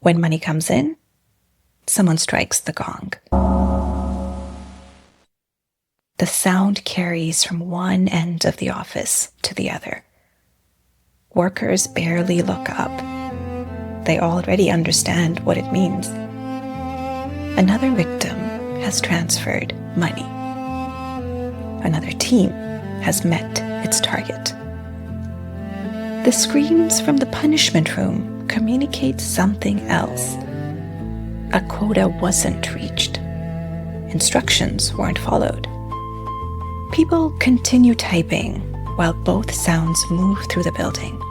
When money comes in, someone strikes the gong. The sound carries from one end of the office to the other. Workers barely look up. They already understand what it means. Another victim has transferred money. Another team has met its target. The screams from the punishment room communicate something else. A quota wasn't reached. Instructions weren't followed. People continue typing while both sounds move through the building.